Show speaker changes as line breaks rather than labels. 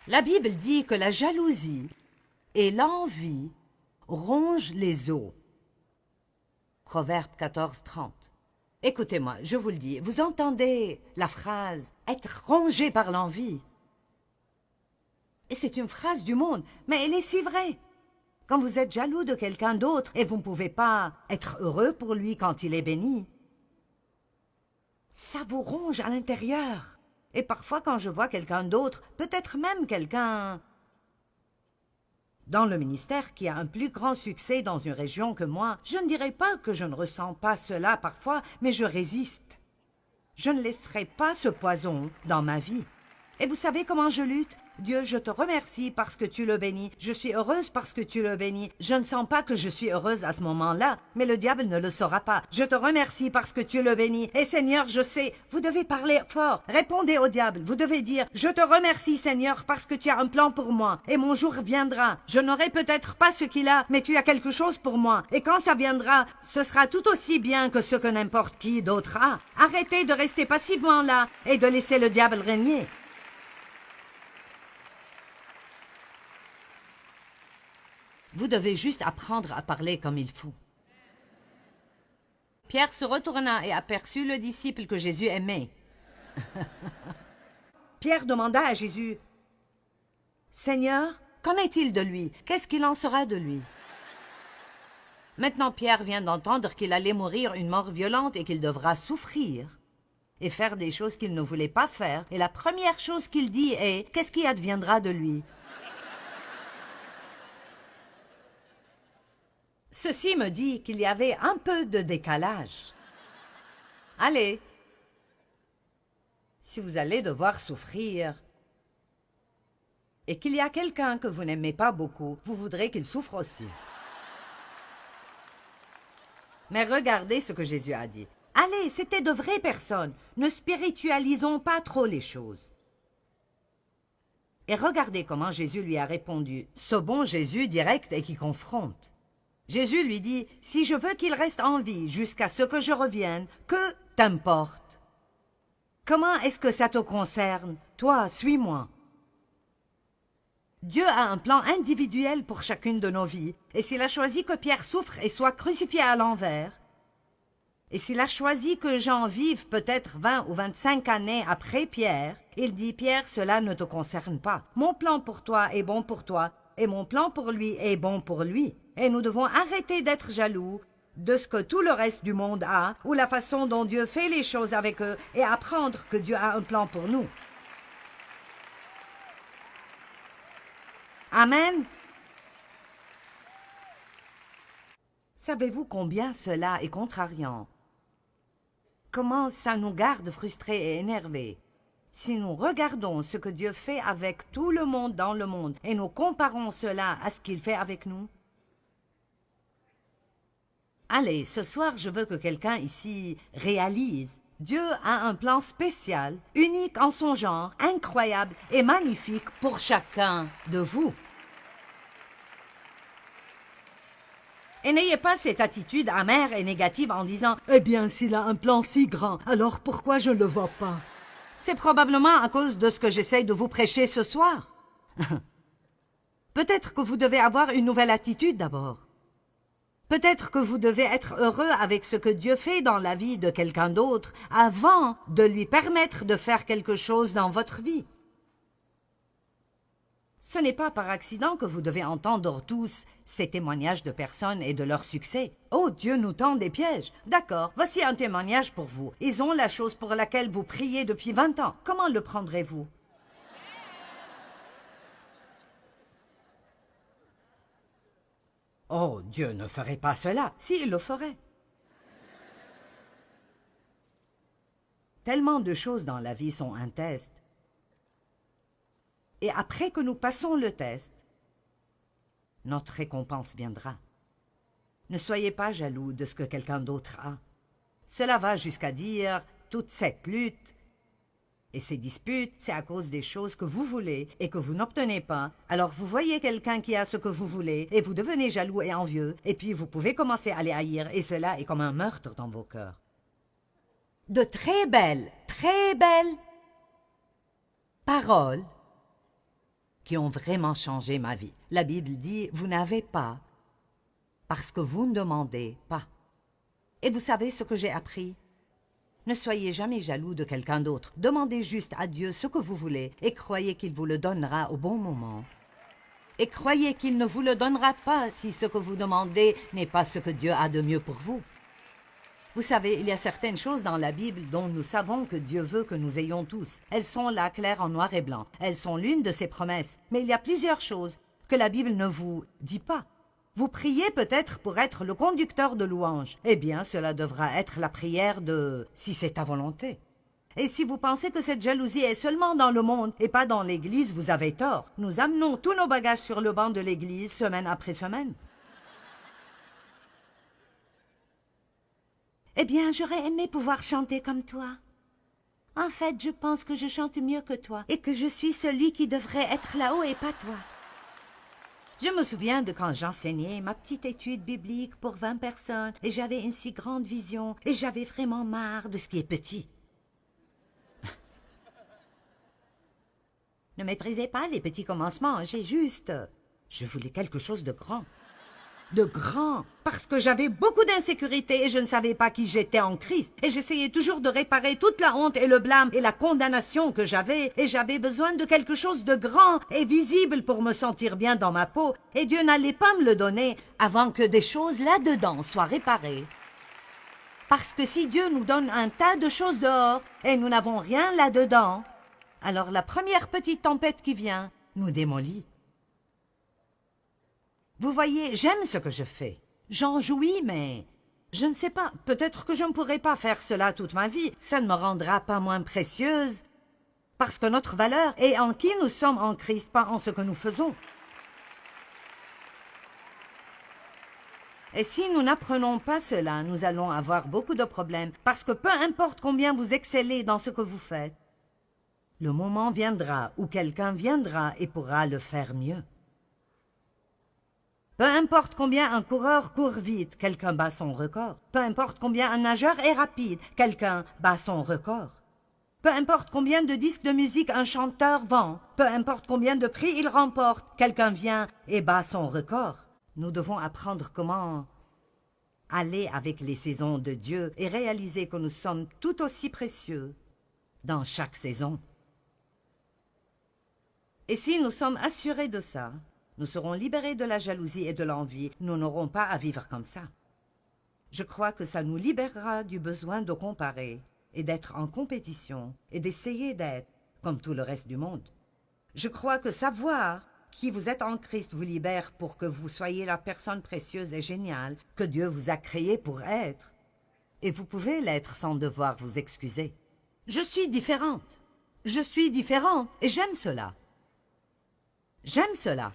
La Bible dit que la jalousie et l'envie rongent les os. Proverbe 14:30. Écoutez-moi, je vous le dis, vous entendez la phrase « être rongé par l'envie ». Et c'est une phrase du monde, mais elle est si vraie. Quand vous êtes jaloux de quelqu'un d'autre et vous ne pouvez pas être heureux pour lui quand il est béni, ça vous ronge à l'intérieur. Et parfois quand je vois quelqu'un d'autre, peut-être même quelqu'un dans le ministère qui a un plus grand succès dans une région que moi, je ne dirais pas que je ne ressens pas cela parfois, mais je résiste. Je ne laisserai pas ce poison dans ma vie. Et vous savez comment je lutte? Dieu, je te remercie parce que tu le bénis. Je suis heureuse parce que tu le bénis. Je ne sens pas que je suis heureuse à ce moment-là, mais le diable ne le saura pas. Je te remercie parce que tu le bénis. Et Seigneur, je sais, vous devez parler fort. Répondez au diable. Vous devez dire, je te remercie Seigneur parce que tu as un plan pour moi. Et mon jour viendra. Je n'aurai peut-être pas ce qu'il a, mais tu as quelque chose pour moi. Et quand ça viendra, ce sera tout aussi bien que ce que n'importe qui d'autre a. Arrêtez de rester passivement là et de laisser le diable régner. Vous devez juste apprendre à parler comme il faut. Pierre se retourna et aperçut le disciple que Jésus aimait. Pierre demanda à Jésus, « Seigneur, qu'en est-il de lui? Qu'est-ce qu'il en sera de lui? » Maintenant Pierre vient d'entendre qu'il allait mourir une mort violente et qu'il devra souffrir et faire des choses qu'il ne voulait pas faire. Et la première chose qu'il dit est, « Qu'est-ce qui adviendra de lui? » Ceci me dit qu'il y avait un peu de décalage. Allez, si vous allez devoir souffrir et qu'il y a quelqu'un que vous n'aimez pas beaucoup, vous voudrez qu'il souffre aussi. Mais regardez ce que Jésus a dit. Allez, c'était de vraies personnes. Ne spiritualisons pas trop les choses. Et regardez comment Jésus lui a répondu. Ce bon Jésus direct et qui confronte. Jésus lui dit, « Si je veux qu'il reste en vie jusqu'à ce que je revienne, que t'importe? Comment est-ce que ça te concerne? Toi, suis-moi. » Dieu a un plan individuel pour chacune de nos vies, et s'il a choisi que Pierre souffre et soit crucifié à l'envers, et s'il a choisi que Jean vive peut-être 20 ou 25 années après Pierre, il dit, « Pierre, cela ne te concerne pas. Mon plan pour toi est bon pour toi, et mon plan pour lui est bon pour lui. » Et nous devons arrêter d'être jaloux de ce que tout le reste du monde a, ou la façon dont Dieu fait les choses avec eux, et apprendre que Dieu a un plan pour nous. Amen. Savez-vous combien cela est contrariant? Comment ça nous garde frustrés et énervés? Si nous regardons ce que Dieu fait avec tout le monde dans le monde, et nous comparons cela à ce qu'il fait avec nous, allez, ce soir, je veux que quelqu'un ici réalise. Dieu a un plan spécial, unique en son genre, incroyable et magnifique pour chacun de vous. Et n'ayez pas cette attitude amère et négative en disant « Eh bien, s'il a un plan si grand, alors pourquoi je ne le vois pas ?» C'est probablement à cause de ce que j'essaye de vous prêcher ce soir. Peut-être que vous devez avoir une nouvelle attitude d'abord. Peut-être que vous devez être heureux avec ce que Dieu fait dans la vie de quelqu'un d'autre avant de lui permettre de faire quelque chose dans votre vie. Ce n'est pas par accident que vous devez entendre tous ces témoignages de personnes et de leur succès. Oh, Dieu nous tend des pièges. D'accord, voici un témoignage pour vous. Ils ont la chose pour laquelle vous priez depuis 20 ans. Comment le prendrez-vous? Oh, Dieu ne ferait pas cela. Si, il le ferait. Tellement de choses dans la vie sont un test. Et après que nous passons le test, notre récompense viendra. Ne soyez pas jaloux de ce que quelqu'un d'autre a. Cela va jusqu'à dire, toute cette lutte et ces disputes, c'est à cause des choses que vous voulez et que vous n'obtenez pas. Alors vous voyez quelqu'un qui a ce que vous voulez et vous devenez jaloux et envieux, et puis vous pouvez commencer à les haïr, et cela est comme un meurtre dans vos cœurs. De très belles paroles qui ont vraiment changé ma vie. La Bible dit, vous n'avez pas parce que vous ne demandez pas. Et vous savez ce que j'ai appris? Ne soyez jamais jaloux de quelqu'un d'autre. Demandez juste à Dieu ce que vous voulez et croyez qu'il vous le donnera au bon moment. Et croyez qu'il ne vous le donnera pas si ce que vous demandez n'est pas ce que Dieu a de mieux pour vous. Vous savez, il y a certaines choses dans la Bible dont nous savons que Dieu veut que nous ayons tous. Elles sont là, claires en noir et blanc. Elles sont l'une de ses promesses. Mais il y a plusieurs choses que la Bible ne vous dit pas. Vous priez peut-être pour être le conducteur de louange. Eh bien, cela devra être la prière de « si c'est ta volonté ». Et si vous pensez que cette jalousie est seulement dans le monde et pas dans l'Église, vous avez tort. Nous amenons tous nos bagages sur le banc de l'Église semaine après semaine. Eh bien, j'aurais aimé pouvoir chanter comme toi. En fait, je pense que je chante mieux que toi et que je suis celui qui devrait être là-haut et pas toi. Je me souviens de quand j'enseignais ma petite étude biblique pour 20 personnes et j'avais une si grande vision et j'avais vraiment marre de ce qui est petit. Ne méprisez pas les petits commencements, je voulais quelque chose de grand. De grand, parce que j'avais beaucoup d'insécurité et je ne savais pas qui j'étais en Christ. Et j'essayais toujours de réparer toute la honte et le blâme et la condamnation que j'avais. Et j'avais besoin de quelque chose de grand et visible pour me sentir bien dans ma peau. Et Dieu n'allait pas me le donner avant que des choses là-dedans soient réparées. Parce que si Dieu nous donne un tas de choses dehors et nous n'avons rien là-dedans, alors la première petite tempête qui vient nous démolit. Vous voyez, j'aime ce que je fais. J'en jouis, mais je ne sais pas, peut-être que je ne pourrai pas faire cela toute ma vie. Ça ne me rendra pas moins précieuse. Parce que notre valeur est en qui nous sommes en Christ, pas en ce que nous faisons. Et si nous n'apprenons pas cela, nous allons avoir beaucoup de problèmes. Parce que peu importe combien vous excellez dans ce que vous faites, le moment viendra où quelqu'un viendra et pourra le faire mieux. Peu importe combien un coureur court vite, quelqu'un bat son record. Peu importe combien un nageur est rapide, quelqu'un bat son record. Peu importe combien de disques de musique un chanteur vend, peu importe combien de prix il remporte, quelqu'un vient et bat son record. Nous devons apprendre comment aller avec les saisons de Dieu et réaliser que nous sommes tout aussi précieux dans chaque saison. Et si nous sommes assurés de ça, nous serons libérés de la jalousie et de l'envie. Nous n'aurons pas à vivre comme ça. Je crois que ça nous libérera du besoin de comparer et d'être en compétition et d'essayer d'être comme tout le reste du monde. Je crois que savoir qui vous êtes en Christ vous libère pour que vous soyez la personne précieuse et géniale que Dieu vous a créée pour être. Et vous pouvez l'être sans devoir vous excuser. Je suis différente et j'aime cela. J'aime cela.